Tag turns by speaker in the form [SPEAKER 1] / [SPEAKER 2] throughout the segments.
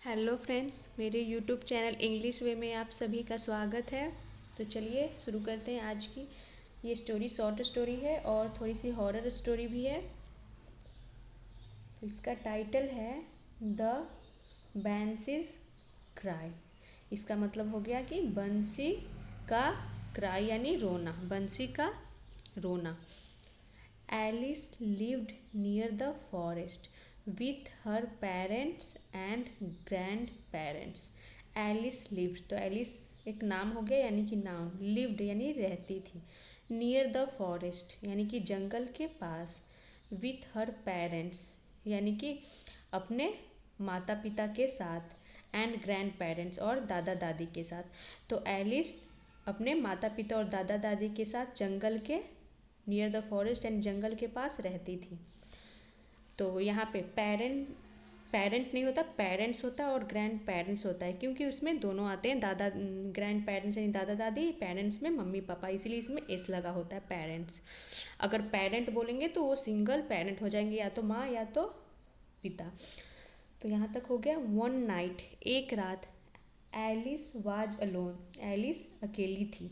[SPEAKER 1] Hello friends, मेरे YouTube channel English वे में आप सभी का स्वागत है। तो चलिए शुरू करते हैं आज की। ये स्टोरी शॉर्ट स्टोरी है और थोड़ी सी हॉरर स्टोरी भी है। तो इसका टाइटल है द बैंसीज क्राई। इसका मतलब हो गया कि बंसी का क्राई यानी रोना, बंसी का रोना। Alice lived near the forest with her parents and grandparents। Alice lived, तो एलिस एक नाम हो गया यानी कि नाउन, लिव्ड यानी रहती थी, नियर द फॉरेस्ट यानी कि जंगल के पास, विथ हर पेरेंट्स यानी कि अपने माता पिता के साथ, एंड ग्रैंड पेरेंट्स और दादा दादी के साथ। तो एलिस अपने माता पिता और दादा दादी के साथ जंगल के, नियर द फॉरेस्ट एंड जंगल के पास रहती थी। तो यहाँ पे पेरेंट नहीं होता, पेरेंट्स होता और ग्रैंड पेरेंट्स होता है, क्योंकि उसमें दोनों आते हैं, दादा ग्रैंड पेरेंट्स यानी दादा दादी, पेरेंट्स में मम्मी पापा, इसीलिए इसमें एस लगा होता है, पेरेंट्स। अगर पेरेंट बोलेंगे तो वो सिंगल पेरेंट हो जाएंगे, या तो माँ या तो पिता। तो यहाँ तक हो गया। वन नाइट, एक रात, एलिस वाज अलोन, एलिस अकेली थी,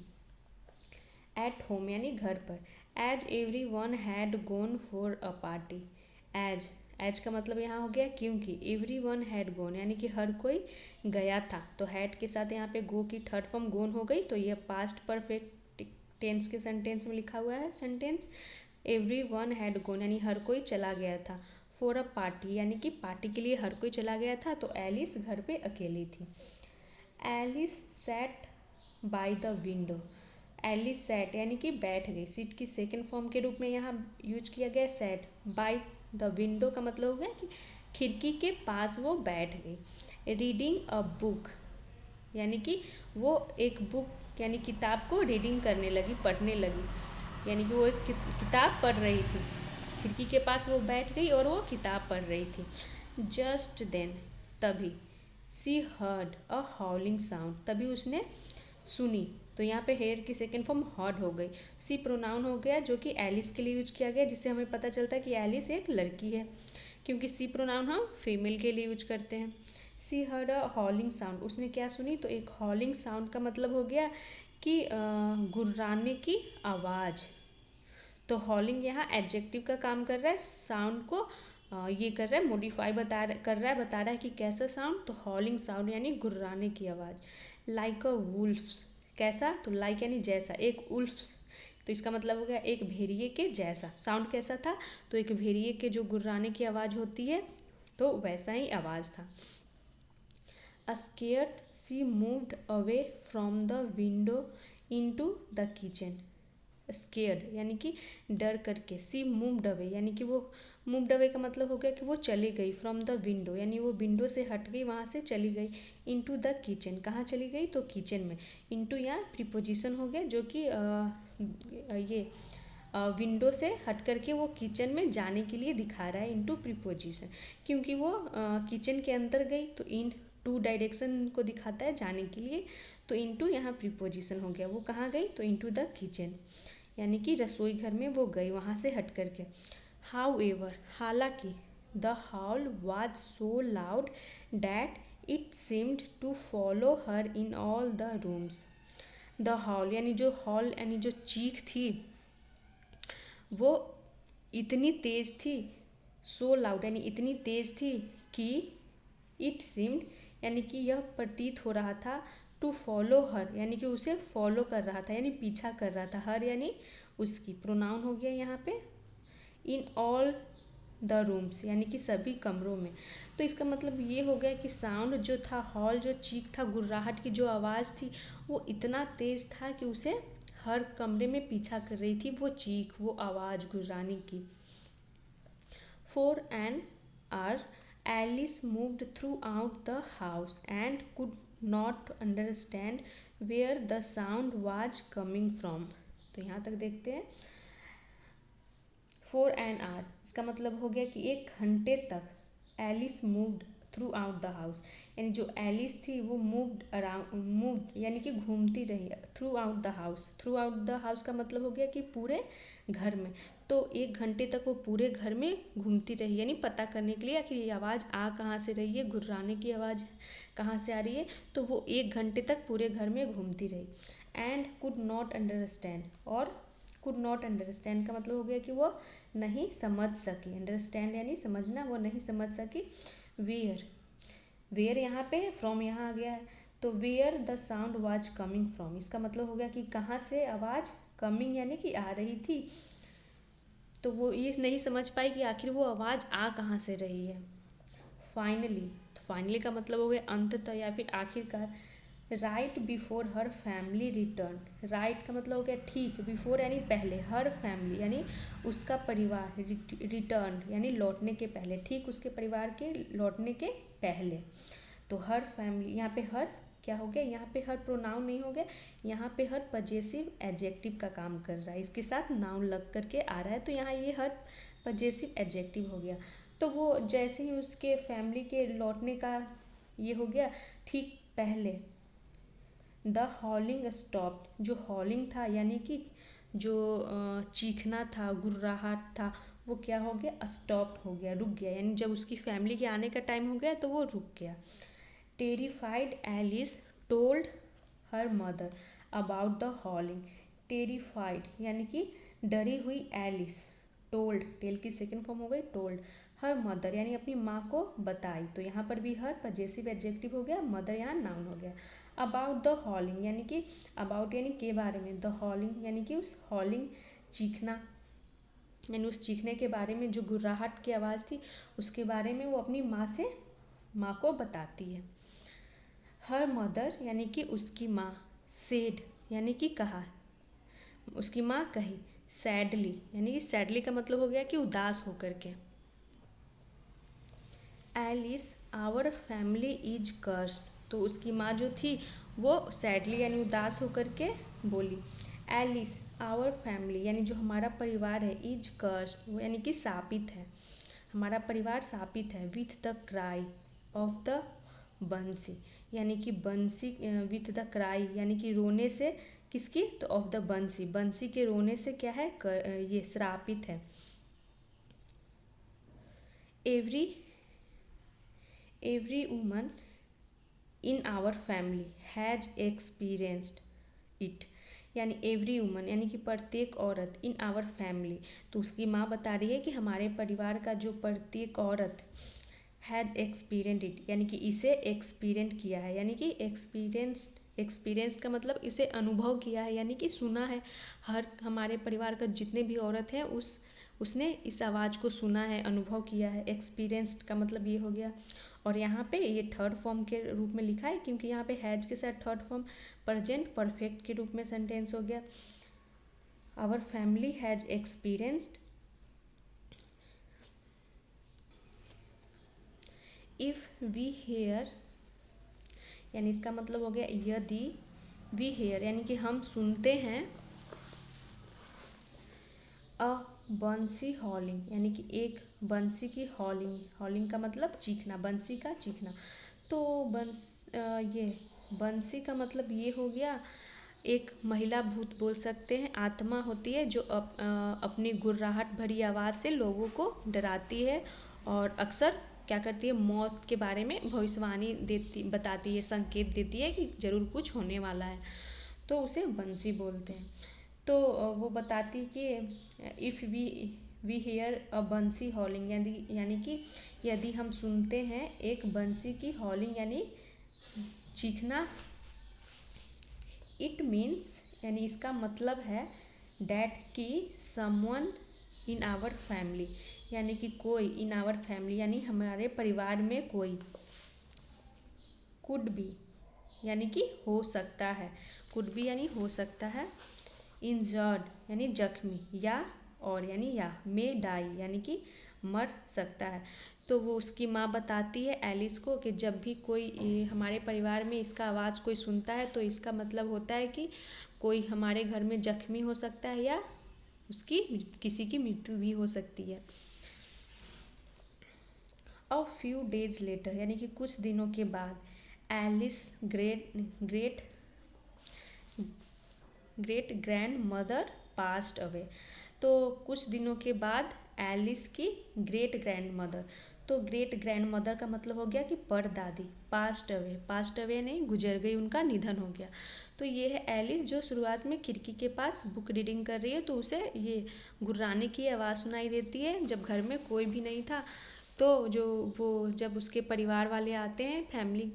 [SPEAKER 1] एट होम यानी घर पर, as every one had gone for a party. As का मतलब यहाँ हो गया क्योंकि, एवरी वन हैड गोन यानी कि हर कोई गया था, तो हैड के साथ यहाँ पे गो की थर्ड फॉर्म गोन हो गई, तो ये पास्ट परफेक्ट टेंस के सेंटेंस में लिखा हुआ है sentence. Every one had gone यानी हर कोई चला गया था, फॉर अ पार्टी यानी कि पार्टी के लिए हर कोई चला गया था, तो एलिस घर पे अकेली थी। Alice sat by the window, Alice sat यानी कि बैठ गई, सीट की सेकंड फॉर्म के रूप में यहाँ यूज किया गया सैट। बाय द विंडो का मतलब हो गया कि खिड़की के पास वो बैठ गई। रीडिंग अ बुक यानी कि वो एक बुक यानी किताब को रीडिंग करने लगी, पढ़ने लगी, यानी कि वो एक किताब पढ़ रही थी, खिड़की के पास वो बैठ गई और वो किताब पढ़ रही थी। जस्ट देन, तभी, सी हर्ड अ हॉलिंग साउंड, तभी उसने सुनी, तो यहाँ पे हेयर की सेकेंड फॉर्म हर्ड हो गई। सी प्रोनाउन हो गया जो कि एलिस के लिए यूज किया गया, जिससे हमें पता चलता है कि एलिस एक लड़की है, क्योंकि सी प्रोनाउन हम फीमेल के लिए यूज करते हैं। सी हर्ड अ हॉलिंग साउंड, उसने क्या सुनी, तो एक हॉलिंग साउंड का मतलब हो गया कि गुर्राने की आवाज़। तो हॉलिंग यहाँ एडजेक्टिव का काम कर रहा है, साउंड को ये कर रहा है मॉडिफाई, कर रहा है, बता रहा है कि कैसा साउंड, तो हॉलिंग साउंड यानी गुर्राने की आवाज़। लाइक अ वुल्फ्स, कैसा, तो लाइक यानी जैसा, एक उल्फ्स, तो इसका मतलब हो गया एक भेड़िए के जैसा। साउंड कैसा था, तो एक भेड़िए के जो गुर्राने की आवाज़ होती है, तो वैसा ही आवाज़ था। Scared, she moved away from the window into the kitchen। Scared यानी कि डर करके, सी मूव्ड अवे यानी कि वो, मूव्ड अवे का मतलब हो गया कि वो चली गई, फ्रॉम द विंडो यानी वो विंडो से हट गई, वहाँ से चली गई, इनटू द किचन, कहाँ चली गई, तो किचन में। इनटू यहाँ प्रीपोजिशन हो गया जो कि ये विंडो से हट करके वो किचन में जाने के लिए दिखा रहा है, इनटू प्रीपोजिशन, क्योंकि वो किचन के अंदर गई, तो इन टू डायरेक्शन को दिखाता है जाने के लिए, तो इनटू यहाँ प्रीपोजिशन हो गया, वो कहाँ गई, तो इनटू द किचन यानी कि रसोई घर में वो गई, वहाँ से हट करके। हाउ एवर, हालांकि, the howl was so loud that it seemed to follow her in all the rooms. The howl यानी जो चीख थी, वो इतनी तेज थी, सो लाउड यानी इतनी तेज थी कि, इट सीम्ड यानी कि यह प्रतीत हो रहा था, टू फॉलो हर यानी कि उसे फॉलो कर रहा था, यानी पीछा कर रहा था, हर यानी उसकी, प्रोनाउन हो गया यहाँ पे, इन ऑल द रूम्स यानी कि सभी कमरों में। तो इसका मतलब ये हो गया कि साउंड जो था, हॉल जो चीख था, गुर्राहट की जो आवाज़ थी, वो इतना तेज़ था कि उसे हर कमरे में पीछा कर रही थी, वो चीख, वो आवाज़ गुर्राने की। For an hour Alice moved throughout the house and could not understand where the sound was coming from. तो यहाँ तक देखते हैं। फॉर एन आवर, इसका मतलब हो गया कि एक घंटे तक, Alice moved throughout the house, यानी जो एलिस थी वो मूव्ड यानी कि घूमती रही through out the house. Through out the house का मतलब हो गया कि पूरे घर में। तो 1 घंटे तक वो पूरे घर में घूमती रही, यानी पता करने के लिए आखिर ये आवाज़ आ कहाँ से रही है, गुर्राने की आवाज़ कहाँ से आ रही है। तो वो 1 घंटे तक पूरे घर में घूमती रही। एंड कुड नॉट अंडरस्टैंड, और कुड नॉट अंडरस्टैंड का मतलब हो गया कि वो नहीं समझ सकी। अंडरस्टैंड यानी समझना, वो नहीं समझ सकी। वेयर, वेयर यहाँ पे फ्रॉम यहाँ आ गया है, तो where the sound was coming from, इसका मतलब हो गया कि कहाँ से आवाज़ कमिंग यानी कि आ रही थी। तो वो ये नहीं समझ पाई कि आखिर वो आवाज़ आ कहाँ से रही है। फाइनली, तो फाइनली का मतलब हो गया अंततः या फिर आखिरकार। Right before her family return, right का मतलब हो गया ठीक, बिफोर यानी पहले, हर फैमिली यानी उसका परिवार, रिटर्न यानी लौटने के पहले, ठीक उसके परिवार के लौटने के पहले। तो हर फैमिली, यहाँ पे हर क्या हो गया, यहाँ पे हर प्रोनाउन नहीं हो गया, यहाँ पे हर पजेसिव एडजेक्टिव का काम कर रहा है, इसके साथ नाउन लग करके आ रहा है, तो यहाँ ये हर पजेसिव एडजेक्टिव हो गया। तो वो जैसे ही उसके फैमिली के लौटने का ये हो गया ठीक पहले, द हॉलिंग स्टॉप, जो हॉलिंग था यानी कि जो चीखना था, गुर्राहट था, वो क्या हो गया, स्टॉप हो गया, रुक गया, यानी जब उसकी फैमिली के आने का टाइम हो गया तो वो रुक गया। Terrified Alice told her mother about the howling, terrified यानी कि डरी हुई एलिस, टोल्ड, टेल की सेकेंड फॉर्म हो गई टोल्ड, हर मदर यानी अपनी माँ को बताई, तो यहाँ पर भी हर पजेसिव एडजेक्टिव हो गया, मदर यहाँ नाउन हो गया। अबाउट द हॉलिंग यानी कि अबाउट यानी के बारे में, द हॉलिंग यानी कि उस हॉलिंग चीखना, यानी उस चीखने के बारे में, जो गुर्राहट की आवाज़ थी उसके बारे में वो अपनी माँ को बताती है। हर मदर यानी कि उसकी माँ, सेड यानी कि कहा, उसकी माँ कही, सैडली यानी कि सैडली का मतलब हो गया कि उदास होकर के। Alice our family is cursed, तो उसकी माँ जो थी वो सैडली यानी उदास होकर के बोली, एलिस आवर फैमिली यानी जो हमारा परिवार है, इज कर्स्ड यानी कि शापित है, हमारा परिवार शापित है, with the cry of the बंसी यानी कि बंसी, विथ द क्राई यानी कि रोने से, किसकी, तो ऑफ द बंसी, बंसी के रोने से क्या है, ये श्रापित है। Every woman in our family has experienced it, यानी एवरी वुमन यानी कि प्रत्येक औरत, इन आवर फैमिली, तो उसकी माँ बता रही है कि हमारे परिवार का जो प्रत्येक औरत, हैड एक्सपीरियंस इट यानी कि इसे एक्सपीरियंस किया है, यानी कि एक्सपीरियंस का मतलब इसे अनुभव किया है, यानी कि सुना है। हर हमारे परिवार का जितने भी औरत हैं उसने इस आवाज़ को सुना है, अनुभव किया है। एक्सपीरियंस्ड का मतलब ये हो गया। और यहाँ पे ये थर्ड फॉर्म के रूप में लिखा है क्योंकि यहाँ पे हैज के साथ थर्ड फॉर्म प्रेजेंट परफेक्ट के रूप में सेंटेंस हो गया। Our family has experienced, if we hear यानी इसका मतलब हो गया यदि, वी हेयर यानी कि हम सुनते हैं, अ बंसी हॉलिंग यानी कि एक बंसी की हॉलिंग, हॉलिंग का मतलब चीखना, बंसी का चीखना। तो ये बंसी का मतलब ये हो गया, एक महिला भूत बोल सकते हैं, आत्मा होती है जो अपनी गुर्राहट भरी आवाज़ से लोगों को डराती है और अक्सर क्या करती है, मौत के बारे में भविष्यवाणी बताती है, संकेत देती है कि ज़रूर कुछ होने वाला है, तो उसे बंसी बोलते हैं। तो वो बताती कि इफ़ वी हेयर अ बंसी हॉलिंग यानी कि यदि हम सुनते हैं एक बंसी की हॉलिंग यानी चीखना, इट मीन्स यानी इसका मतलब है डैट कि समवन इन आवर फैमिली यानी कि कोई, इन आवर फैमिली यानी हमारे परिवार में कोई, कुड बी यानी कि हो सकता है, कुड बी यानी हो सकता है, इंजर्ड यानी जख्मी, या और यानी या, मे डाई यानी कि मर सकता है। तो वो उसकी माँ बताती है एलिस को कि जब भी कोई हमारे परिवार में इसका आवाज़ कोई सुनता है तो इसका मतलब होता है कि कोई हमारे घर में जख्मी हो सकता है या उसकी किसी की मृत्यु भी हो सकती है। अ फ्यू डेज लेटर, यानी कि कुछ दिनों के बाद, Alice great great grandmother passed away. तो कुछ दिनों के बाद एलिस की ग्रेट ग्रैंड मदर, तो ग्रेट ग्रैंड मदर का मतलब हो गया कि परदादी, पास्ट अवे नहीं, गुजर गई, उनका निधन हो गया। तो ये है एलिस जो शुरुआत में खिड़की के पास बुक रीडिंग कर रही है, तो उसे ये गुर्राने की आवाज़ सुनाई देती है जब घर में कोई भी नहीं था। तो जो वो जब उसके परिवार वाले आते हैं, फैमिली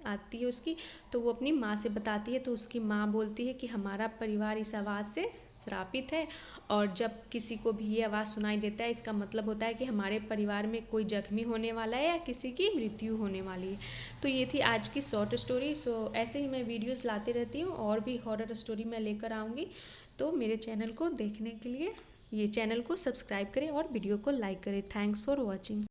[SPEAKER 1] आती है उसकी, तो वो अपनी माँ से बताती है, तो उसकी माँ बोलती है कि हमारा परिवार इस आवाज़ से श्रापित है, और जब किसी को भी ये आवाज़ सुनाई देता है, इसका मतलब होता है कि हमारे परिवार में कोई जख्मी होने वाला है या किसी की मृत्यु होने वाली है। तो ये थी आज की शॉर्ट स्टोरी। सो ऐसे ही मैं वीडियोस लाती रहती हूँ, और भी हॉरर स्टोरी मैं लेकर आऊँगी। तो मेरे चैनल को देखने के लिए ये चैनल को सब्सक्राइब करें और वीडियो को लाइक करें। Thanks for watching.